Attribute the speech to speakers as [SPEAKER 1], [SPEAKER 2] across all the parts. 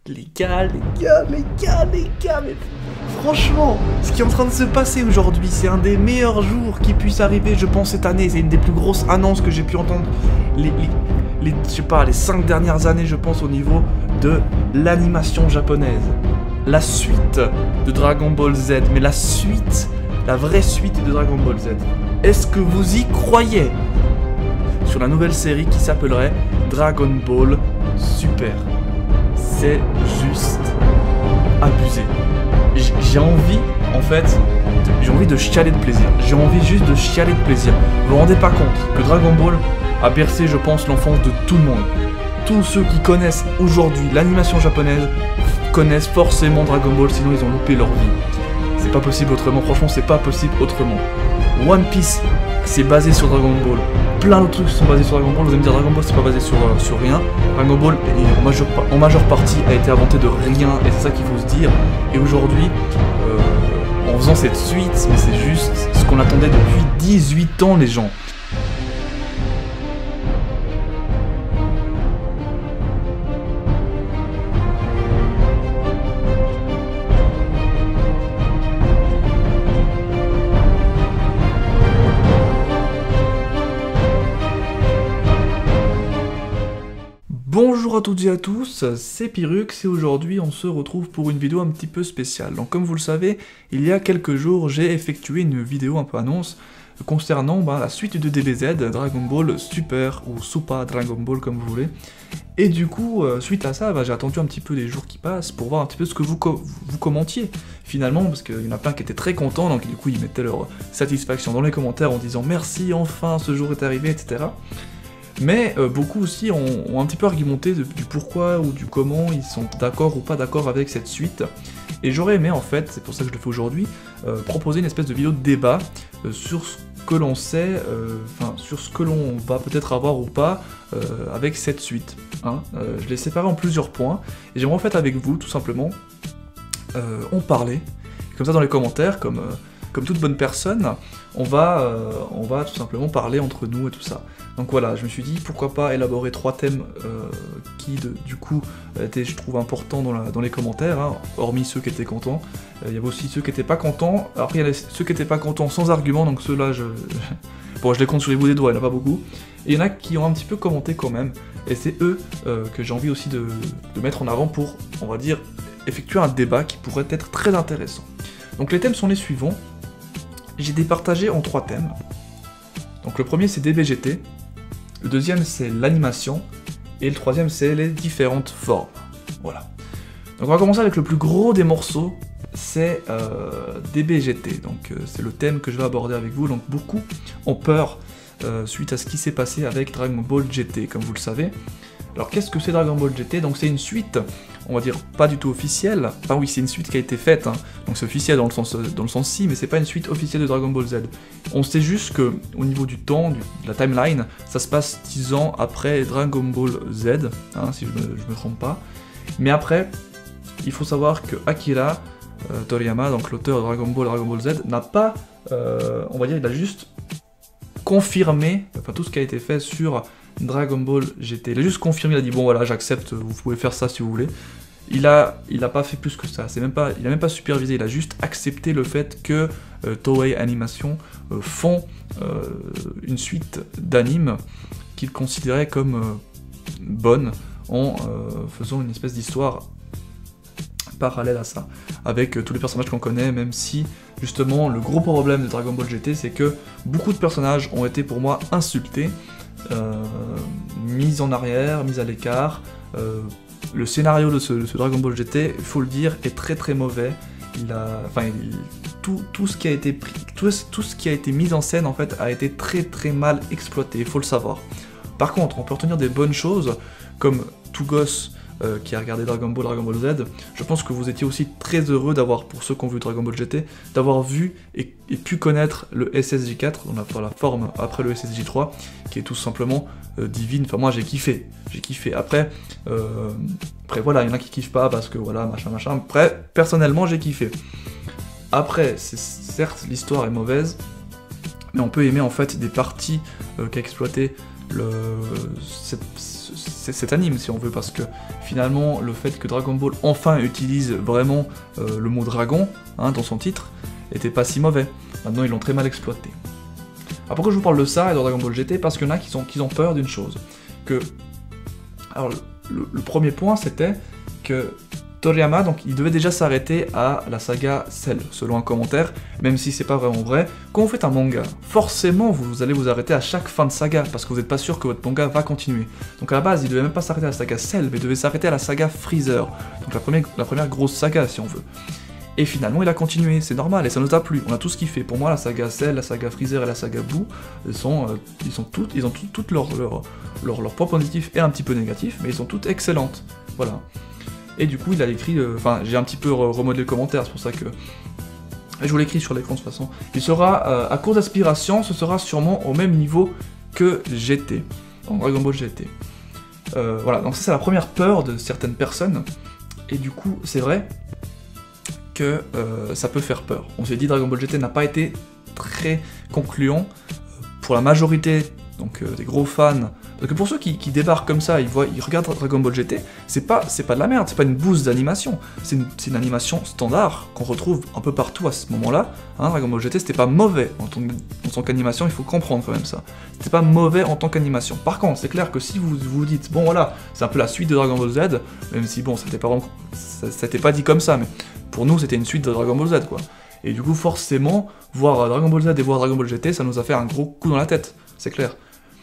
[SPEAKER 1] Les gars, mais franchement, ce qui est en train de se passer aujourd'hui, c'est un des meilleurs jours qui puisse arriver, je pense, cette année. C'est une des plus grosses annonces que j'ai pu entendre je sais pas, les 5 dernières années, je pense, au niveau de l'animation japonaise. La suite de Dragon Ball Z, mais la suite, la vraie suite de Dragon Ball Z. Est-ce que vous y croyez? Sur la nouvelle série qui s'appellerait Dragon Ball Super. C'est juste abusé. J'ai envie, en fait, j'ai envie de chialer de plaisir. J'ai envie juste de chialer de plaisir. Vous vous rendez pas compte que Dragon Ball a bercé, je pense, l'enfance de tout le monde. Tous ceux qui connaissent aujourd'hui l'animation japonaise connaissent forcément Dragon Ball, sinon ils ont loupé leur vie. C'est pas possible autrement, franchement, c'est pas possible autrement. One Piece, c'est basé sur Dragon Ball. Plein d'autres trucs sont basés sur Dragon Ball. Vous allez me dire, Dragon Ball, c'est pas basé sur rien. Dragon Ball, en majeure partie, a été inventé de rien, et c'est ça qu'il faut se dire. Et aujourd'hui, en faisant cette suite, mais c'est juste ce qu'on attendait depuis 18 ans, les gens. Bonjour à toutes et à tous, c'est Pirux et aujourd'hui on se retrouve pour une vidéo un petit peu spéciale. Donc comme vous le savez, il y a quelques jours j'ai effectué une vidéo un peu annonce concernant la suite de DBZ, Dragon Ball Super ou Super Dragon Ball comme vous voulez. Et du coup, suite à ça, j'ai attendu un petit peu les jours qui passent pour voir un petit peu ce que vous commentiez finalement, parce qu'il y en a plein qui étaient très contents, donc du coup ils mettaient leur satisfaction dans les commentaires en disant merci, enfin ce jour est arrivé, etc. Mais beaucoup aussi ont un petit peu argumenté du pourquoi ou du comment ils sont d'accord ou pas d'accord avec cette suite. Et j'aurais aimé en fait, c'est pour ça que je le fais aujourd'hui, proposer une espèce de vidéo de débat sur ce que l'on sait, sur ce que l'on va peut-être avoir ou pas avec cette suite. Hein. Je l'ai séparé en plusieurs points, et j'aimerais en fait avec vous tout simplement en parler, comme ça dans les commentaires, comme toute bonne personne, on va tout simplement parler entre nous et tout ça. Donc voilà, je me suis dit pourquoi pas élaborer 3 thèmes qui du coup étaient, je trouve, importants dans les commentaires, hein, hormis ceux qui étaient contents. Il y avait aussi ceux qui étaient pas contents. Après il y a ceux qui étaient pas contents sans argument, donc ceux-là bon, je les compte sur les bouts des doigts, il n'y en a pas beaucoup. Et il y en a qui ont un petit peu commenté quand même, et c'est eux que j'ai envie aussi de mettre en avant pour, on va dire, effectuer un débat qui pourrait être très intéressant. Donc les thèmes sont les suivants. J'ai départagé en 3 thèmes. Donc le premier c'est DBGT, le deuxième c'est l'animation, et le troisième c'est les différentes formes. Voilà. Donc on va commencer avec le plus gros des morceaux, c'est DBGT. Donc c'est le thème que je vais aborder avec vous. Donc beaucoup ont peur suite à ce qui s'est passé avec Dragon Ball GT, comme vous le savez. Alors qu'est-ce que c'est Dragon Ball GT? Donc c'est une suite, on va dire pas du tout officielle. Enfin oui, c'est une suite qui a été faite, hein. Donc c'est officiel dans le sens si, mais c'est pas une suite officielle de Dragon Ball Z. On sait juste que au niveau du temps, de la timeline, ça se passe 10 ans après Dragon Ball Z, hein, si je me trompe pas. Mais après, il faut savoir que Akira Toriyama, donc l'auteur de Dragon Ball Z, n'a pas, on va dire, il a juste confirmé, tout ce qui a été fait sur Dragon Ball GT. Il a juste confirmé, il a dit bon voilà, j'accepte, vous pouvez faire ça si vous voulez. Il a pas fait plus que ça, il a même pas supervisé, il a juste accepté le fait que Toei Animation font une suite d'animes qu'il considérait comme bonne en faisant une espèce d'histoire parallèle à ça, avec tous les personnages qu'on connaît, même si justement le gros problème de Dragon Ball GT c'est que beaucoup de personnages ont été pour moi insultés, mis en arrière, mis à l'écart. Le scénario de ce Dragon Ball GT, il faut le dire, est très très mauvais. Tout ce qui a été mis en scène en fait a été très très mal exploité, il faut le savoir. Par contre, on peut retenir des bonnes choses, comme tout gosse qui a regardé Dragon Ball Z, je pense que vous étiez aussi très heureux d'avoir, pour ceux qui ont vu Dragon Ball GT, d'avoir vu et pu connaître le SSJ4, dans la forme après le SSJ3, qui est tout simplement divine. Enfin moi j'ai kiffé. Après voilà, il y en a qui kiffent pas parce que voilà, machin. Après, personnellement j'ai kiffé. Après, certes l'histoire est mauvaise, mais on peut aimer en fait des parties qu'a exploité cet anime, si on veut, parce que finalement, le fait que Dragon Ball enfin utilise vraiment le mot dragon hein, dans son titre, était pas si mauvais. Maintenant, ils l'ont très mal exploité. Alors pourquoi je vous parle de ça et de Dragon Ball GT? Parce qu'il y en a qui ont peur d'une chose. Alors, le premier point, c'était que Toriyama, donc il devait déjà s'arrêter à la saga Cell, selon un commentaire, même si c'est pas vraiment vrai. Quand vous faites un manga, forcément vous allez vous arrêter à chaque fin de saga, parce que vous n'êtes pas sûr que votre manga va continuer. Donc à la base, il devait même pas s'arrêter à la saga Cell, mais il devait s'arrêter à la saga Freezer, donc la première grosse saga si on veut. Et finalement, il a continué, c'est normal, et ça nous a plu. On a tout ce qu'il fait. Pour moi, la saga Cell, la saga Freezer et la saga Boo, ils ont toutes leurs points positifs et un petit peu négatifs, mais ils sont toutes excellentes. Voilà. Et du coup, il a écrit, enfin, j'ai un petit peu remodelé le commentaire, c'est pour ça que je vous l'écris sur l'écran de toute façon. Il sera, à court d'aspiration, ce sera sûrement au même niveau que GT, en Dragon Ball GT. Voilà, donc ça c'est la première peur de certaines personnes, et du coup, c'est vrai que ça peut faire peur. On s'est dit Dragon Ball GT n'a pas été très concluant pour la majorité donc des gros fans. Parce que pour ceux qui débarquent comme ça, ils regardent Dragon Ball GT, c'est pas de la merde, c'est pas une bouse d'animation, c'est une animation standard qu'on retrouve un peu partout à ce moment-là. Hein, Dragon Ball GT c'était pas mauvais en tant qu'animation, il faut comprendre quand même ça. C'était pas mauvais en tant qu'animation. Par contre, c'est clair que si vous vous dites, bon voilà, c'est un peu la suite de Dragon Ball Z, même si bon, ça n'était pas dit comme ça, mais pour nous c'était une suite de Dragon Ball Z quoi. Et du coup forcément, voir Dragon Ball Z et voir Dragon Ball GT, ça nous a fait un gros coup dans la tête, c'est clair.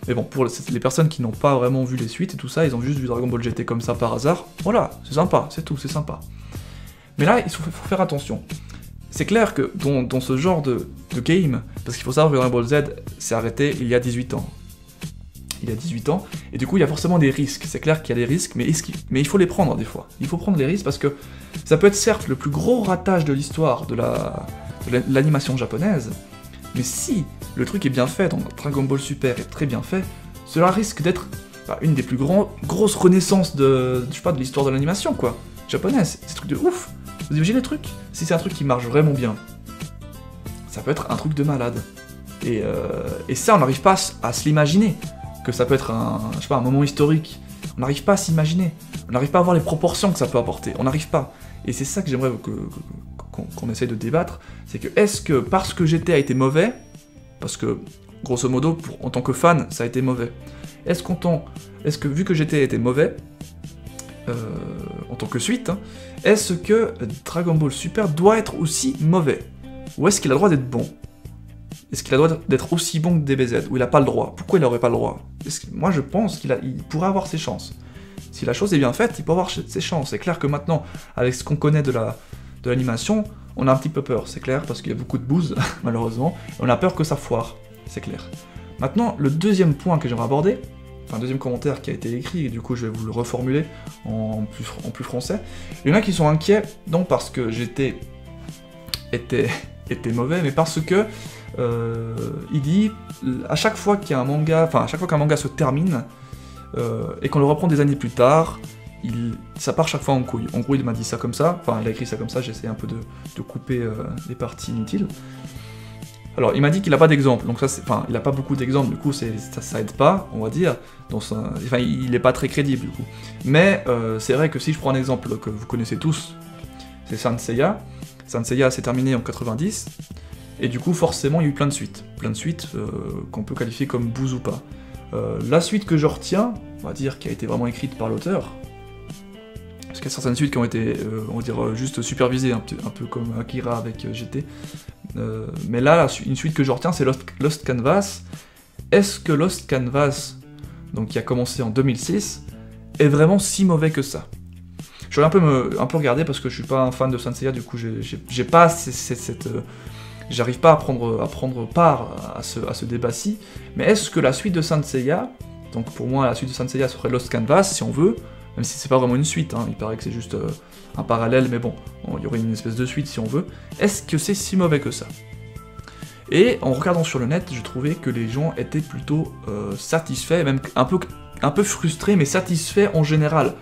[SPEAKER 1] Mais bon, pour les personnes qui n'ont pas vraiment vu les suites et tout ça, ils ont juste vu Dragon Ball GT comme ça par hasard, voilà, c'est sympa, c'est tout, c'est sympa. Mais là, il faut faire attention. C'est clair que dans ce genre de game, parce qu'il faut savoir que Dragon Ball Z s'est arrêté il y a 18 ans. Il y a 18 ans, et du coup il y a forcément des risques, c'est clair qu'il y a des risques, mais il faut les prendre des fois. Il faut prendre les risques parce que ça peut être certes le plus gros ratage de l'histoire de l'animation japonaise, mais si le truc est bien fait, donc Dragon Ball Super est très bien fait, cela risque d'être une des plus grosses renaissances de l'histoire de l'animation, quoi, japonaise. C'est un truc de ouf. Vous imaginez le truc? Si c'est un truc qui marche vraiment bien, ça peut être un truc de malade. Et ça, on n'arrive pas à se l'imaginer, que ça peut être un moment historique. On n'arrive pas à s'imaginer. On n'arrive pas à voir les proportions que ça peut apporter. On n'arrive pas. Et c'est ça que j'aimerais qu'on essaye de débattre, c'est que est-ce que parce que GT a été mauvais, parce que grosso modo, en tant que fan, ça a été mauvais, est-ce que vu que GT a été mauvais, en tant que suite, hein, est-ce que Dragon Ball Super doit être aussi mauvais? Ou est-ce qu'il a le droit d'être bon? Est-ce qu'il a le droit d'être aussi bon que DBZ? Ou il n'a pas le droit? Pourquoi il n'aurait pas le droit? Moi je pense qu'il pourrait avoir ses chances. Si la chose est bien faite, il peut avoir ses chances. C'est clair que maintenant, avec ce qu'on connaît de l'animation, on a un petit peu peur, c'est clair, parce qu'il y a beaucoup de bouse, malheureusement, et on a peur que ça foire, c'est clair. Maintenant, le deuxième point que j'aimerais aborder, enfin, un deuxième commentaire qui a été écrit, et du coup je vais vous le reformuler en plus français, il y en a qui sont inquiets, non parce que GT était mauvais, mais parce que il dit, à chaque fois qu'il y a un manga, enfin à chaque fois qu'un manga se termine, et qu'on le reprend des années plus tard, ça part chaque fois en couille. En gros, il m'a dit ça comme ça, enfin, il a écrit ça comme ça, j'essaie un peu de couper les parties inutiles. Alors, il m'a dit qu'il n'a pas d'exemple, donc ça, enfin, il n'a pas beaucoup d'exemples, du coup, ça aide pas, on va dire, enfin, il n'est pas très crédible, du coup. Mais c'est vrai que si je prends un exemple que vous connaissez tous, c'est Saint Seiya. Saint Seiya s'est terminé en 90, et du coup, forcément, il y a eu plein de suites qu'on peut qualifier comme bouse ou pas. La suite que je retiens, on va dire, qui a été vraiment écrite par l'auteur, parce qu'il y a certaines suites qui ont été, on va dire, juste supervisées, un peu comme Akira avec GT, mais là, une suite que je retiens, c'est Lost Canvas. Est-ce que Lost Canvas, donc qui a commencé en 2006, est vraiment si mauvais que ça? Je vais un peu regarder, parce que je suis pas un fan de Saint Seiya, du coup, j'ai pas j'arrive pas à prendre part à ce débat-ci, mais est-ce que la suite de Saint Seiya, donc pour moi la suite de Saint Seiya serait Lost Canvas, si on veut, même si c'est pas vraiment une suite, hein, il paraît que c'est juste un parallèle, mais bon, il y aurait une espèce de suite si on veut, est-ce que c'est si mauvais que ça? Et en regardant sur le net, je trouvais que les gens étaient plutôt satisfaits, même un peu frustrés, mais satisfaits en général,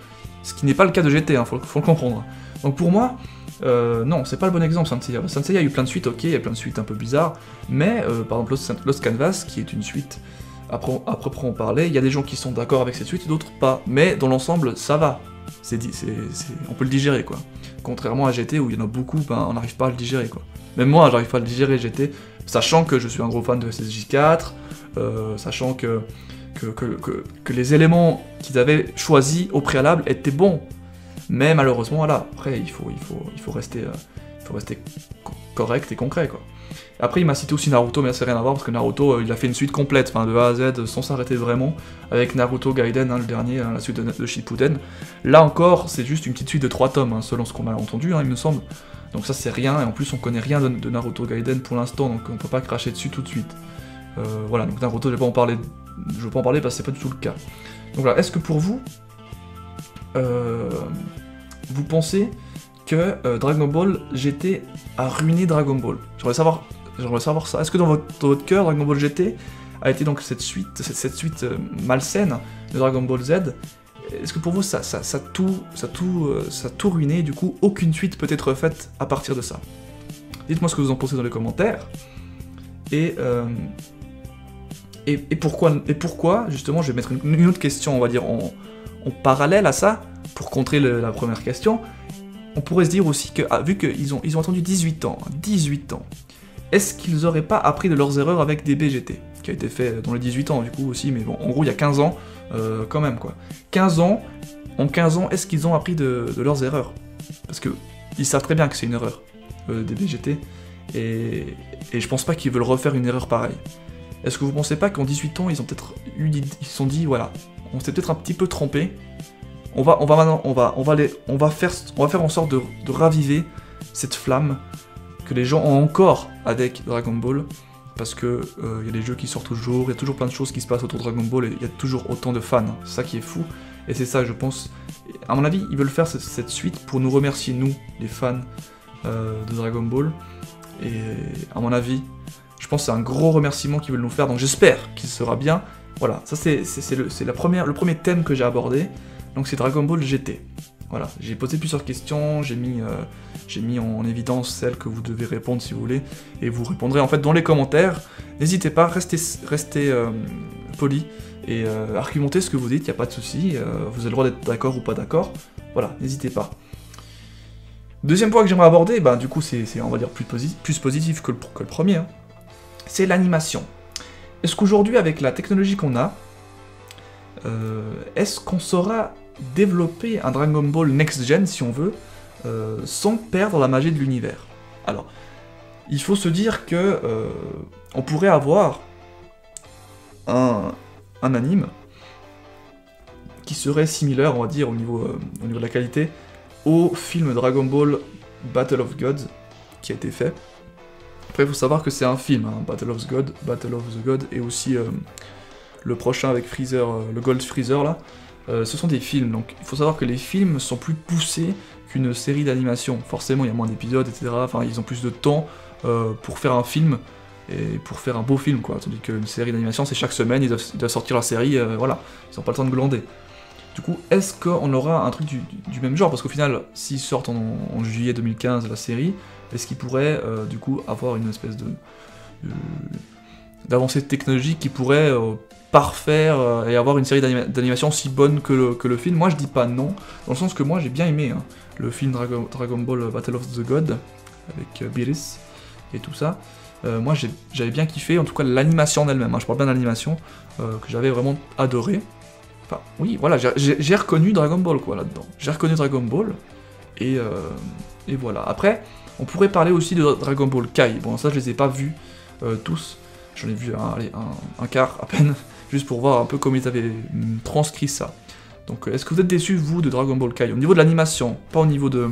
[SPEAKER 1] ce qui n'est pas le cas de GT, hein, faut le comprendre. Donc pour moi, non, c'est pas le bon exemple, Saint Seiya. Saint Seiya a eu plein de suites, ok, il y a plein de suites un peu bizarres, mais par exemple Lost Canvas, qui est une suite après en parler, il y a des gens qui sont d'accord avec cette suite et d'autres pas, mais dans l'ensemble, ça va. On peut le digérer, quoi. Contrairement à GT, où il y en a beaucoup, ben, on n'arrive pas à le digérer, quoi. Même moi, j'arrive pas à le digérer, GT, sachant que je suis un gros fan de SSJ4, sachant que les éléments qu'ils avaient choisis au préalable étaient bons. Mais malheureusement, voilà, après, il faut rester correct et concret, quoi. Après, il m'a cité aussi Naruto, mais là, c'est rien à voir, parce que Naruto, il a fait une suite complète, enfin, de A à Z, sans s'arrêter vraiment, avec Naruto Gaiden, hein, le dernier, hein, la suite de Shippuden. Là encore, c'est juste une petite suite de 3 tomes, hein, selon ce qu'on a entendu, hein, il me semble. Donc ça, c'est rien, et en plus, on connaît rien de Naruto Gaiden pour l'instant, donc on peut pas cracher dessus tout de suite. Voilà, donc Naruto, je vais pas en parler parce que c'est pas du tout le cas. Donc voilà, est-ce que pour vous, vous pensez que Dragon Ball GT a ruiné Dragon Ball? J'aimerais savoir ça. Est-ce que dans votre cœur, Dragon Ball GT a été donc cette suite malsaine de Dragon Ball Z? Est-ce que pour vous, ça a tout ruiné, et du coup, aucune suite peut être faite à partir de ça? Dites-moi ce que vous en pensez dans les commentaires. Et pourquoi, justement, je vais mettre une autre question, on va dire, en parallèle à ça, pour contrer la première question. On pourrait se dire aussi que, vu qu'ils ont attendu 18 ans, est-ce qu'ils auraient pas appris de leurs erreurs avec DBGT, qui a été fait dans les 18 ans, du coup, aussi, mais bon, en gros, il y a 15 ans, quand même, quoi. 15 ans, en 15 ans, est-ce qu'ils ont appris de leurs erreurs? Parce que ils savent très bien que c'est une erreur, DBGT, et je pense pas qu'ils veulent refaire une erreur pareille. Est-ce que vous pensez pas qu'en 18 ans, ils se sont dit, voilà, on s'est peut-être un petit peu trompé, on va faire en sorte de raviver cette flamme que les gens ont encore avec Dragon Ball, parce que y a des jeux qui sortent toujours, il y a toujours plein de choses qui se passent autour de Dragon Ball, et il y a toujours autant de fans, c'est ça qui est fou, et c'est ça, je pense, à mon avis, ils veulent faire cette suite pour nous remercier, nous, les fans de Dragon Ball, et à mon avis, je pense que c'est un gros remerciement qu'ils veulent nous faire, donc j'espère qu'il sera bien. Voilà, ça c'est le premier thème que j'ai abordé, donc c'est Dragon Ball GT. Voilà, j'ai posé plusieurs questions, j'ai mis en évidence celles que vous devez répondre si vous voulez, et vous répondrez en fait dans les commentaires. N'hésitez pas, restez poli et argumentez ce que vous dites, y a pas de souci, vous avez le droit d'être d'accord ou pas d'accord, voilà, n'hésitez pas. Deuxième point que j'aimerais aborder, bah, du coup c'est on va dire plus positif que le premier, hein. C'est l'animation. Est-ce qu'aujourd'hui, avec la technologie qu'on a, est-ce qu'on saura développer un Dragon Ball Next Gen, si on veut, sans perdre la magie de l'univers? Alors, il faut se dire que on pourrait avoir un anime qui serait similaire, on va dire, au niveau de la qualité, au film Dragon Ball Battle of Gods qui a été fait. Après, il faut savoir que c'est un film, hein, Battle of the God, et aussi le prochain avec Freezer, le Gold Freezer, là. Ce sont des films, donc il faut savoir que les films sont plus poussés qu'une série d'animation. Forcément, il y a moins d'épisodes, etc. Enfin, ils ont plus de temps pour faire un film, et pour faire un beau film, quoi. Tandis qu'une série d'animation, c'est chaque semaine, ils doivent sortir la série, voilà. Ils n'ont pas le temps de glander. Du coup, est-ce qu'on aura un truc du même genre? Parce qu'au final, s'ils sortent en juillet 2015 la série, est-ce qu'ils pourraient du coup avoir une espèce d'avancée technologique qui pourrait parfaire et avoir une série d'animation aussi bonne que le film? Moi je dis pas non, dans le sens que moi j'ai bien aimé hein, le film Dragon Ball Battle of the God avec Beerus et tout ça. Moi j'avais bien kiffé, en tout cas l'animation en elle-même, hein, je parle bien d'animation, que j'avais vraiment adoré. Enfin, oui, voilà, j'ai reconnu Dragon Ball, quoi, là-dedans. J'ai reconnu Dragon Ball, et voilà. Après, on pourrait parler aussi de Dragon Ball Kai. Bon, ça, je les ai pas vus tous. J'en ai vu un quart, à peine, juste pour voir un peu comment ils avaient transcrit ça. Donc, est-ce que vous êtes déçus, vous, de Dragon Ball Kai? Au niveau de l'animation, pas au niveau de...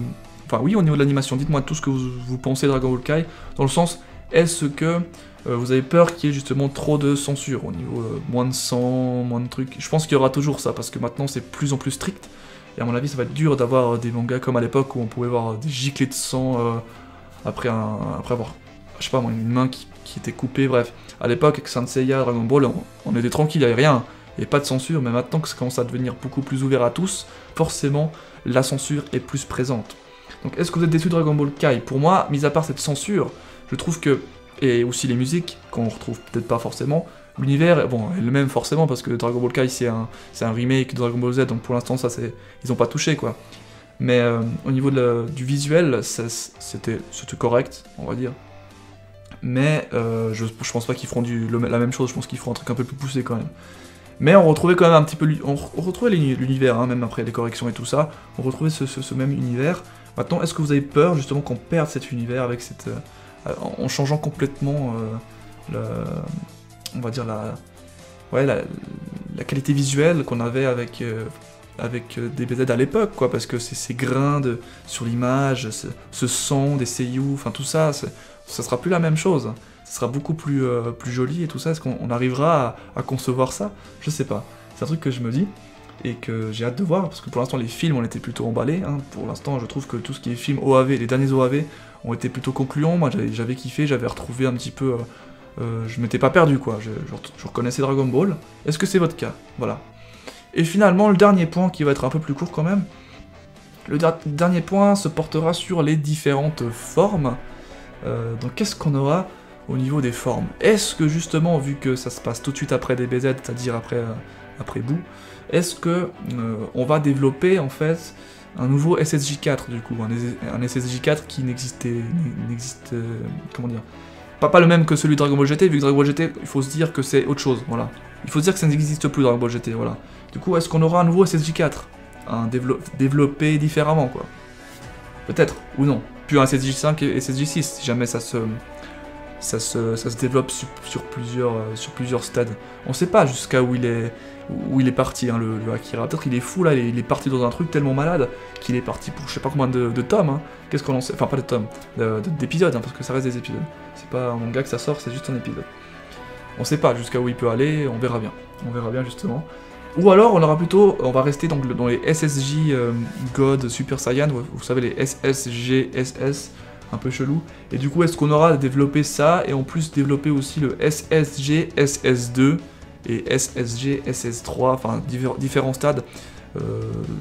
[SPEAKER 1] Enfin, oui, au niveau de l'animation, dites-moi tout ce que vous pensez de Dragon Ball Kai, dans le sens, est-ce que... vous avez peur qu'il y ait justement trop de censure au niveau moins de sang, moins de trucs. Je pense qu'il y aura toujours ça, parce que maintenant c'est plus en plus strict, et à mon avis ça va être dur d'avoir des mangas comme à l'époque où on pouvait voir des giclées de sang après avoir, je sais pas moi, une main qui était coupée, bref. À l'époque avec Saint Seiya, Dragon Ball, on était tranquille, il n'y avait rien, il n'y avait pas de censure, mais maintenant que ça commence à devenir beaucoup plus ouvert à tous, forcément la censure est plus présente. Donc est-ce que vous êtes déçus de Dragon Ball Kai? Pour moi, mis à part cette censure, je trouve que et aussi les musiques, qu'on retrouve peut-être pas forcément, L'univers, bon, est le même forcément, parce que Dragon Ball Kai, c'est un remake de Dragon Ball Z, donc pour l'instant, ça, ils ont pas touché, quoi. Mais au niveau du visuel, c'était correct, on va dire. Mais je pense pas qu'ils feront la même chose, je pense qu'ils feront un truc un peu plus poussé quand même. Mais on retrouvait quand même un petit peu, on retrouvait l'univers, hein, même après les corrections et tout ça, on retrouvait ce même univers. Maintenant, est-ce que vous avez peur justement qu'on perde cet univers avec cette, en changeant complètement on va dire la qualité visuelle qu'on avait avec DBZ à l'époque, quoi, parce que ces grains sur l'image, ce son des seiyuu, enfin tout ça, ça sera plus la même chose. Ça sera beaucoup plus joli et tout ça. Est-ce qu'on arrivera à concevoir ça? Je sais pas. C'est un truc que je me dis et que j'ai hâte de voir, parce que pour l'instant les films on était plutôt emballés. Hein. Pour l'instant je trouve que tout ce qui est film OAV, les derniers OAV ont été plutôt concluants. Moi j'avais kiffé, j'avais retrouvé un petit peu... je m'étais pas perdu, quoi. Je reconnaissais Dragon Ball. Est-ce que c'est votre cas? Voilà. Et finalement, le dernier point, qui va être un peu plus court quand même, le dernier point se portera sur les différentes formes. Donc qu'est-ce qu'on aura au niveau des formes? Est-ce que justement, vu que ça se passe tout de suite après DBZ, c'est-à-dire après Boo, est-ce que on va développer en fait un nouveau SSJ4 du coup, un SSJ4 qui n'existe, comment dire, pas le même que celui de Dragon Ball GT, vu que Dragon Ball GT, il faut se dire que c'est autre chose, voilà. Il faut se dire que ça n'existe plus Dragon Ball GT, voilà. Du coup, est-ce qu'on aura un nouveau SSJ4 développé différemment, quoi? Peut-être, ou non. Puis un SSJ5 et SSJ6, si jamais ça se développe sur plusieurs stades. On sait pas jusqu'à où il est parti, hein, le Akira. Peut-être qu'il est fou là, il est parti dans un truc tellement malade qu'il est parti pour je sais pas combien de tomes. Hein. Qu'est-ce qu'on en sait? Enfin, pas de tomes, d'épisodes, hein, parce que ça reste des épisodes. C'est pas un manga que ça sort, c'est juste un épisode. On sait pas jusqu'à où il peut aller, on verra bien. On verra bien justement. Ou alors on aura plutôt, on va rester donc dans les SSJ God Super Saiyan, vous savez les SSGSS, un peu chelou. Et du coup, est-ce qu'on aura développé ça et en plus développé aussi le SSG SS2 et SSG SS3, enfin différents stades.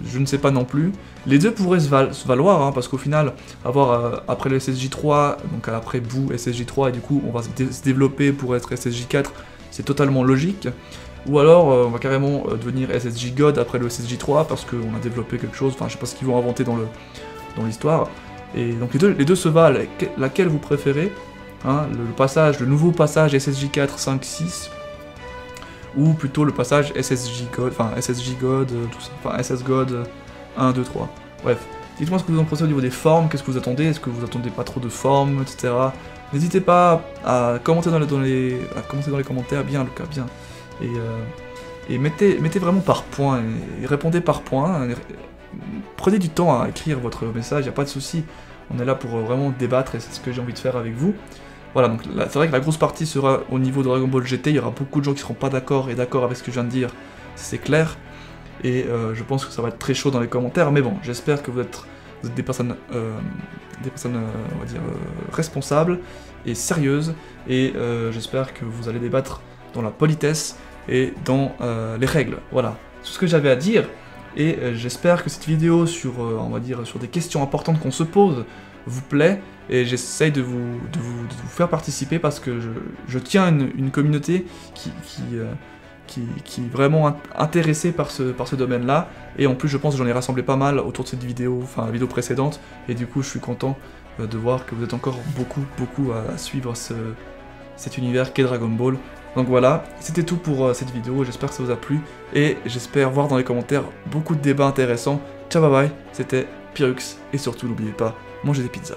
[SPEAKER 1] Je ne sais pas non plus. Les deux pourraient se valoir, hein, parce qu'au final, avoir après le SSJ3, donc après Boo SSJ3, et du coup on va se développer pour être SSJ4, c'est totalement logique. Ou alors on va carrément devenir SSJ God après le SSJ3 parce qu'on a développé quelque chose, enfin je sais pas ce qu'ils vont inventer dans l'histoire. Et donc les deux se valent, laquelle vous préférez, hein, le nouveau passage SSJ4, 5, 6, ou plutôt le passage SSJ God, enfin SSJ God, tout ça, enfin SS God 1, 2, 3. Bref, dites-moi ce que vous en pensez au niveau des formes, qu'est-ce que vous attendez, est-ce que vous attendez pas trop de formes, etc. N'hésitez pas à commenter dans les commentaires, bien Lucas, bien. Et mettez vraiment par point, et répondez par point, prenez du temps à écrire votre message, y a pas de souci. On est là pour vraiment débattre et c'est ce que j'ai envie de faire avec vous. Voilà, donc c'est vrai que la grosse partie sera au niveau de Dragon Ball GT, il y aura beaucoup de gens qui seront pas d'accord et d'accord avec ce que je viens de dire, c'est clair. Et je pense que ça va être très chaud dans les commentaires, mais bon, j'espère que vous êtes des personnes, on va dire, responsables et sérieuses, et j'espère que vous allez débattre dans la politesse et dans les règles. Voilà, c'est tout ce que j'avais à dire, et j'espère que cette vidéo sur, on va dire, sur des questions importantes qu'on se pose vous plaît, et j'essaye de vous faire participer parce que je tiens une communauté qui est vraiment intéressée par ce domaine-là, et en plus je pense que j'en ai rassemblé pas mal autour de cette vidéo, enfin la vidéo précédente, et du coup je suis content de voir que vous êtes encore beaucoup à suivre cet univers qu'est Dragon Ball. Donc voilà, c'était tout pour cette vidéo, j'espère que ça vous a plu, et j'espère voir dans les commentaires beaucoup de débats intéressants. Ciao, bye bye, c'était Pyrrhux, et surtout n'oubliez pas, mangez des pizzas.